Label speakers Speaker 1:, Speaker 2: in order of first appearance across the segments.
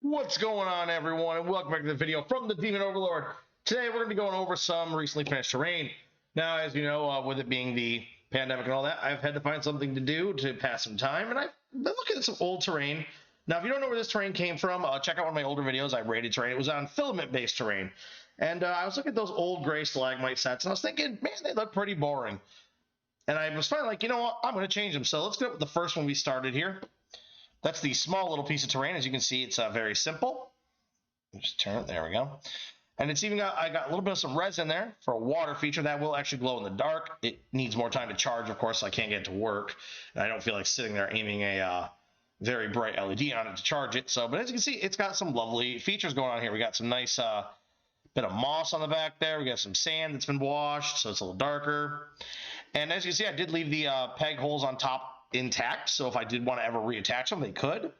Speaker 1: What's going on, everyone, and welcome back to the video from the Demon Overlord. Today we're going to be going over some recently finished terrain. Now, as you know, with it being the pandemic and all that, I've had to find something to do to pass some time, and I've been looking at some old terrain. Now, if you don't know where this terrain came from, check out one of my older videos. I rated terrain. It was on filament-based terrain, and I was looking at those old gray stalagmite sets, and I was thinking, man, they look pretty boring. And I was finally like, you know what, I'm going to change them. So let's go with the first one we started here. That's the small little piece of terrain. As you can see, it's very simple. Just turn it. There we go. And it's even got, I got a little bit of some resin there for a water feature that will actually glow in the dark. It needs more time to charge, of course, so I can't get it to work. And I don't feel like sitting there aiming a very bright LED on it to charge it. So, but as you can see, it's got some lovely features going on here. We got some nice bit of moss on the back there. We got some sand that's been washed, so it's a little darker. And as you can see, I did leave the peg holes on top intact, so if I did want to ever reattach them, they could.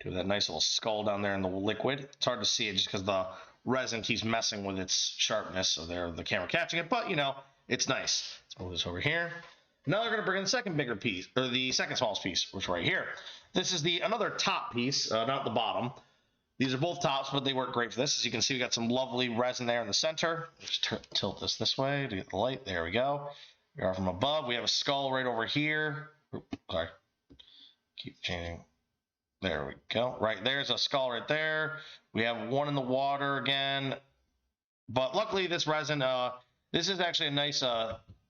Speaker 1: Do that nice little skull down there in the liquid. It's hard to see it just because the resin keeps messing with its sharpness, so there the camera catching it, but you know, it's nice. Let's move this over here. Now they're going to bring in the second bigger piece, or the second smallest piece, which is right here. This is the another top piece, not the bottom. These are both tops, but they work great for this. As you can see, we got some lovely resin there in the center. Just tilt this way to get the light. There we go. We are from above. We have a skull right over here. Oops, sorry. Keep changing. There we go. Right there's a skull right there. We have one in the water again. But luckily, this resin, this is actually a nice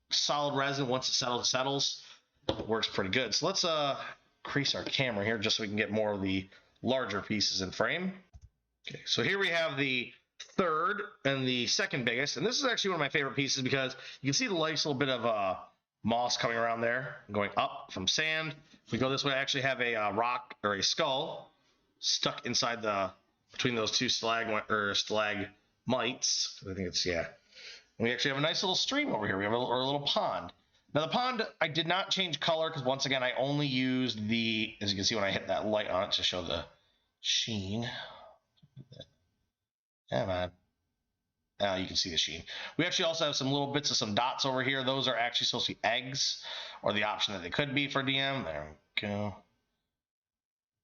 Speaker 1: solid resin. Once it settles, it works pretty good. So let's increase our camera here just so we can get more of the larger pieces in frame. Okay, so here we have the third and the second biggest, and this is actually one of my favorite pieces because you can see the nice little bit of moss coming around there, going up from sand. If we go this way, I actually have a rock or a skull stuck inside between those two stalagmites. I think it's, yeah. And we actually have a nice little stream over here. We have a little pond. Now the pond, I did not change color because once again, I only used as you can see when I hit that light on it to show the sheen. Yeah, man. Now you can see the sheen. We actually also have some little bits of some dots over here. Those are actually supposed to be eggs, or the option that they could be for DM. There we go.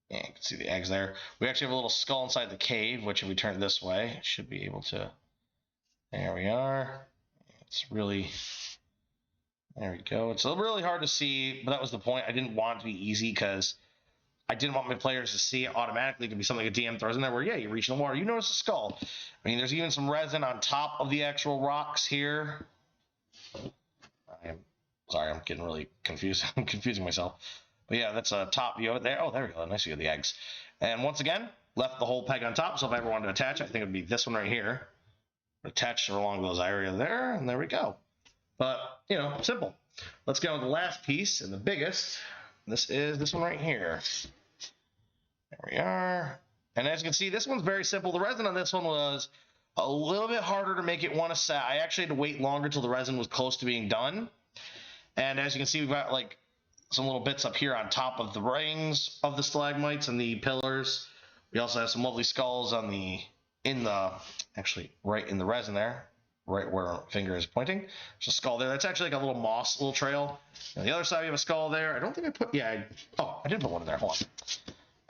Speaker 1: Yeah, you can see the eggs there. We actually have a little skull inside the cave, which if we turn it this way, it should be able to. There we are. It's really. There we go. It's really hard to see, but that was the point. I didn't want it to be easy because I didn't want my players to see it automatically. It could be something a DM throws in there where, yeah, you reach in the water, you notice a skull. I mean, there's even some resin on top of the actual rocks here. I'm getting really confused. I'm confusing myself. But yeah, that's a top view of it there. Oh, there we go. Nice view of the eggs. And once again, left the whole peg on top. So if I ever wanted to attach it, I think it would be this one right here. Attach along those area there, and there we go. But, you know, simple. Let's go with the last piece and the biggest. This is this one right here. There we are. And as you can see, this one's very simple. The resin on this one was a little bit harder to make it want to set. I actually had to wait longer till the resin was close to being done. And as you can see, we've got like some little bits up here on top of the rings of the stalagmites and the pillars. We also have some lovely skulls on actually right in the resin there, right where our finger is pointing. There's a skull there. That's actually like a little moss little trail. On the other side, we have a skull there. I don't think I put, yeah, I did put one in there. Hold on.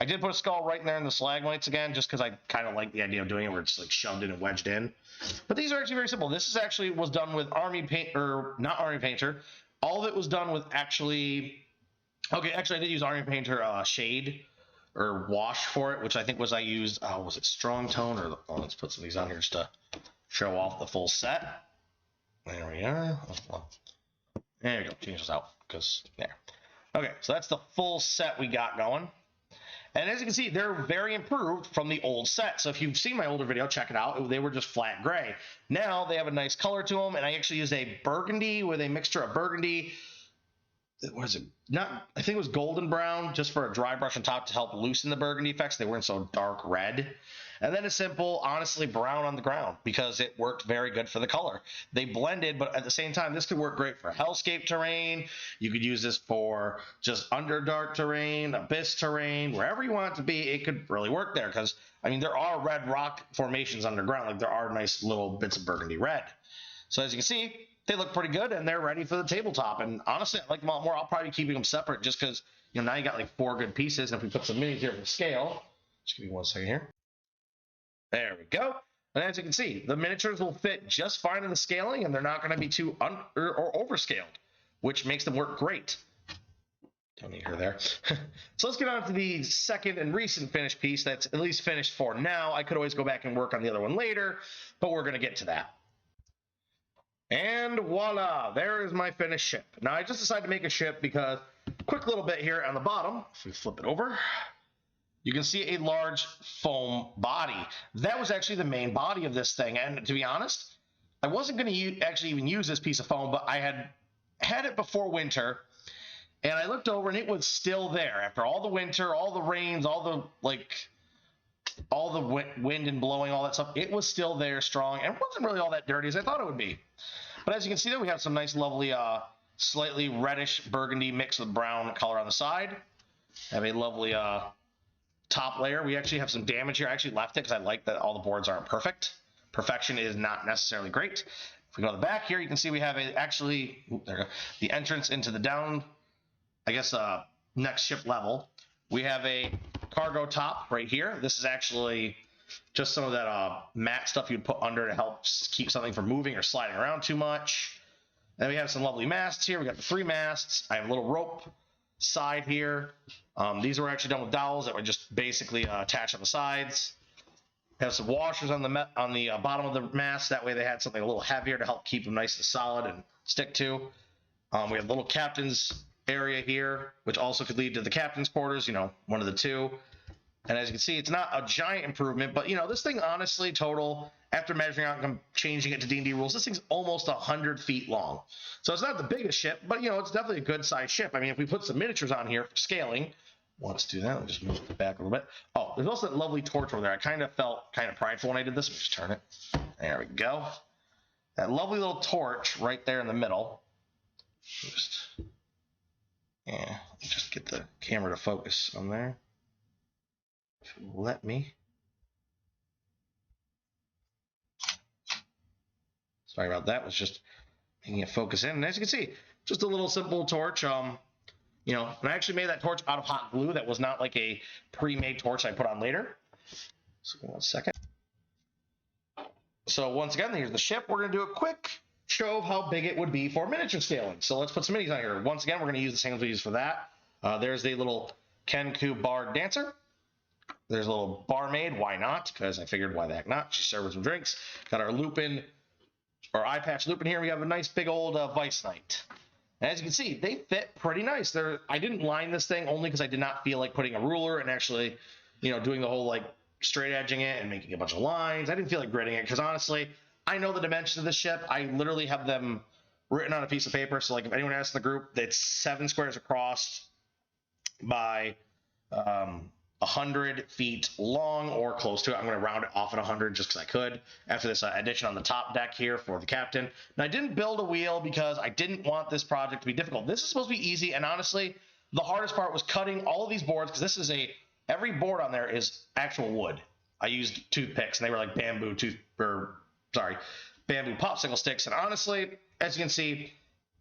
Speaker 1: I did put a skull right in there in the stalagmites again, just because I kind of like the idea of doing it where it's like shoved in and wedged in. But these are actually very simple. This is actually was done with Army Paint, or not Army Painter. All of it was done with actually I did use Army Painter shade or wash for it, which I think was I used, was it Strong Tone or, let's put some of these on here just to show off the full set. There we are. There we go. Change this out because there. Okay, so that's the full set we got going. And as you can see, they're very improved from the old set. So if you've seen my older video, check it out. They were just flat gray. Now they have a nice color to them, and I actually used a burgundy with a mixture of burgundy. What is it? I think it was golden brown, just for a dry brush on top to help loosen the burgundy effects. They weren't so dark red. And then a simple, honestly, brown on the ground because it worked very good for the color. They blended, but at the same time, this could work great for hellscape terrain. You could use this for just underdark terrain, abyss terrain, wherever you want it to be. It could really work there because, I mean, there are red rock formations underground. Like there are nice little bits of burgundy red. So as you can see, they look pretty good and they're ready for the tabletop. And honestly, I like them a lot more. I'll probably be keeping them separate just because, you know, now you got like 4 good pieces. And if we put some minis here for scale, Just give me 1 second here. There we go. And as you can see, the miniatures will fit just fine in the scaling, and they're not going to be too or overscaled, which makes them work great. Don't need her there. So let's get on to the second and recent finished piece that's at least finished for now. I could always go back and work on the other one later, but we're going to get to that. And voila, there is my finished ship. Now, I just decided to make a ship because, quick little bit here on the bottom, if we flip it over, you can see a large foam body. That was actually the main body of this thing. And to be honest, I wasn't going to actually even use this piece of foam, but I had it before winter. And I looked over and it was still there after all the winter, all the rains, all the wind and blowing, all that stuff. It was still there strong and wasn't really all that dirty as I thought it would be. But as you can see there, we have some nice, lovely, slightly reddish burgundy mixed with brown color on the side. Have a lovely top layer. We actually have some damage here. I actually left it because I like that all the boards aren't perfect. Perfection is not necessarily great. If we go to the back here, you can see we have the entrance into the down, next ship level. We have a cargo top right here. This is actually just some of that mat stuff you'd put under to help keep something from moving or sliding around too much. Then we have some lovely masts here. We got the 3 masts. I have a little rope side here. These were actually done with dowels that were just basically attached on the sides. Have some washers on the bottom of the mast. That way they had something a little heavier to help keep them nice and solid and stick to. We have a little captain's area here, which also could lead to the captain's quarters, one of the two. And as you can see, it's not a giant improvement, but this thing honestly total, after measuring out and changing it to D&D rules, this thing's almost 100 feet long. So it's not the biggest ship, but it's definitely a good sized ship. I mean, if we put some miniatures on here for scaling, let's do that. Let me just move it back a little bit. Oh, there's also that lovely torch over there. I kind of felt kind of prideful when I did this. Let me just turn it. There we go. That lovely little torch right there in the middle. Just get the camera to focus on there. If it will let me. Sorry about that. Was just making it focus in. And as you can see, just a little simple torch. And I actually made that torch out of hot glue. That was not like a pre-made torch I put on later. So 1 second. So once again, here's the ship. We're going to do a quick show of how big it would be for miniature scaling. So let's put some minis on here. Once again, we're going to use the same as we used for that. There's the little Kenku Bard Dancer. There's a little barmaid. Why not? Because I figured, why the heck not? She's serving some drinks. Got our Lupin, our eye patch Lupin here. We have a nice big old Vice Knight. And as you can see, they fit pretty nice. I didn't line this thing only because I did not feel like putting a ruler and actually, doing the whole straight edging it and making a bunch of lines. I didn't feel like gridding it because honestly, I know the dimensions of the ship. I literally have them written on a piece of paper. So if anyone asks in the group, it's 7 squares across by 100 feet long or close to it. I'm going to round it off at 100 just because I could after this addition on the top deck here for the captain. Now, I didn't build a wheel because I didn't want this project to be difficult. This is supposed to be easy, and honestly, the hardest part was cutting all of these boards because every board on there is actual wood. I used toothpicks, and they were like bamboo popsicle sticks, and honestly, as you can see,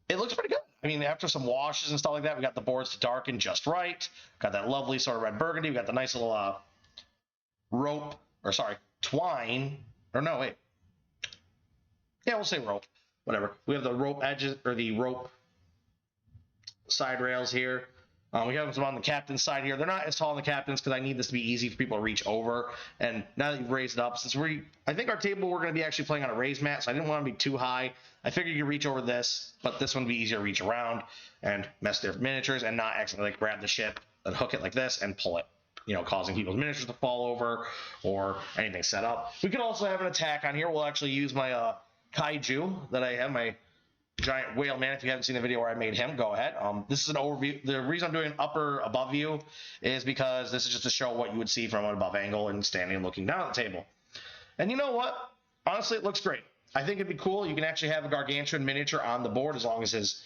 Speaker 1: it looks pretty good. I mean, after some washes and stuff like that, we got the boards to darken just right. Got that lovely sort of red burgundy. We got the nice little twine. Or no, wait. Yeah, we'll say rope. Whatever. We have the rope edges, or the rope side rails here. We have them on the captain's side here. They're not as tall on the captain's because I need this to be easy for people to reach over. And now that you've raised it up, I think our table we're going to be actually playing on a raised mat, so I didn't want to be too high. I figured you could reach over this, but this one would be easier to reach around and mess with their miniatures and not accidentally grab the ship and hook it like this and pull it, causing people's miniatures to fall over or anything set up. We could also have an attack on here. We'll actually use my kaiju that I have, my giant whale man. If you haven't seen the video where I made him, go ahead. This is an overview. The reason I'm doing an upper above view is because this is just to show what you would see from an above angle and standing and looking down at the table. And you know what? Honestly, it looks great. I think it'd be cool. You can actually have a gargantuan miniature on the board as long as his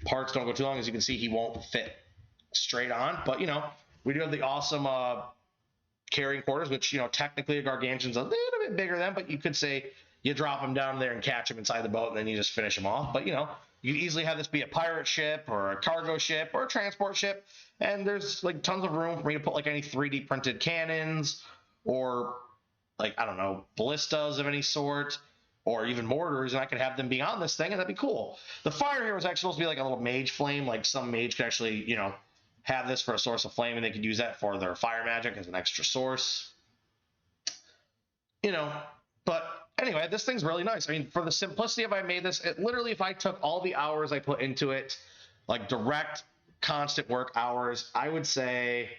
Speaker 1: parts don't go too long. As you can see, he won't fit straight on. But, we do have the awesome carrying quarters, which, technically a gargantuan's a little bit bigger than, but you could say you drop him down there and catch him inside the boat, and then you just finish him off. But, You could easily have this be a pirate ship or a cargo ship or a transport ship, and there's like tons of room for me to put like any 3D printed cannons or like, I don't know, ballistas of any sort, or even mortars, and I could have them be on this thing, and that'd be cool. The fire here was actually supposed to be like a little mage flame, like some mage could actually, you know, have this for a source of flame, and they could use that for their fire magic as an extra source. You know, but anyway, this thing's really nice. I mean, for the simplicity of I made this, it literally, if I took all the hours I put into it, like direct, constant work hours, I would say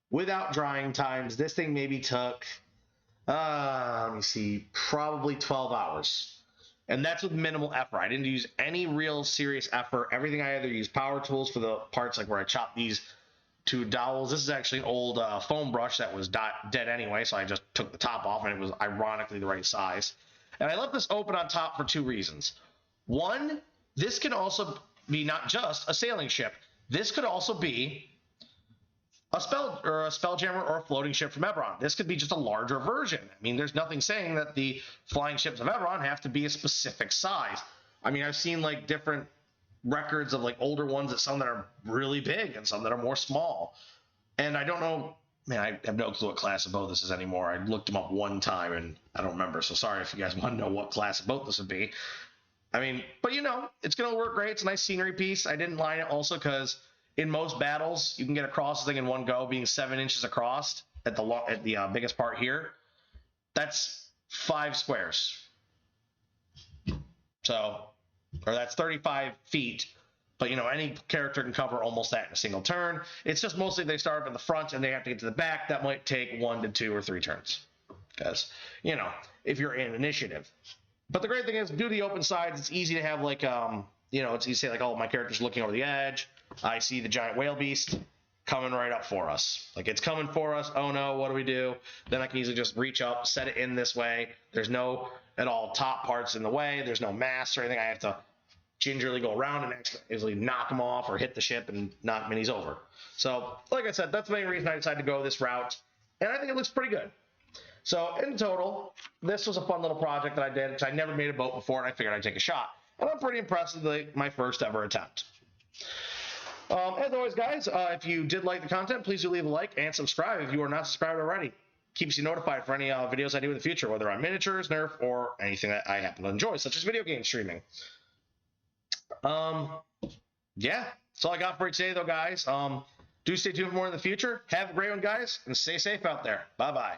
Speaker 1: without drying times, this thing maybe took, let me see, probably 12 hours. And that's with minimal effort. I didn't use any real serious effort. Everything I either used power tools for the parts, like where I chopped these two dowels. This is actually an old foam brush that was dead anyway, so I just took the top off, and it was ironically the right size. And I left this open on top for two reasons. One, this can also be not just a sailing ship. This could also be a spelljammer or a floating ship from Eberron. This could be just a larger version. I mean, there's nothing saying that the flying ships of Eberron have to be a specific size. I mean, I've seen like different records of like older ones, that some that are really big and some that are more small. And I don't know, man, I have no clue what class of boat this is anymore. I looked them up one time and I don't remember. So sorry if you guys want to know what class of boat this would be. I mean, but you know, it's going to work great. It's a nice scenery piece. I didn't line it also because in most battles, you can get across the thing in one go, being 7 inches across at the biggest part here. That's 5 squares. So, or that's 35 feet, but you know, any character can cover almost that in a single turn. It's just mostly they start up in the front and they have to get to the back. That might take 1 to 2 or 3 turns, because, you know, if you're in initiative. But the great thing is, due to the open sides, it's easy to have like, you know, it's easy to say like, oh, my character's looking over the edge. I see the giant whale beast coming right up for us. Like, it's coming for us. Oh no, what do we do? Then I can easily just reach up, set it in this way. There's no at all top parts in the way. There's no mast or anything. I have to gingerly go around and easily knock him off or hit the ship and knock minis over. So, like I said, that's the main reason I decided to go this route. And I think it looks pretty good. So, in total, this was a fun little project that I did, because I never made a boat before, and I figured I'd take a shot. And I'm pretty impressed with my first ever attempt. As always, guys, if you did like the content, please do leave a like and subscribe if you are not subscribed already. Keeps you notified for any videos I do in the future, whether on miniatures, Nerf, or anything that I happen to enjoy, such as video game streaming. Yeah, that's all I got for you today, though, guys. Do stay tuned for more in the future. Have a great one, guys, and stay safe out there. Bye-bye.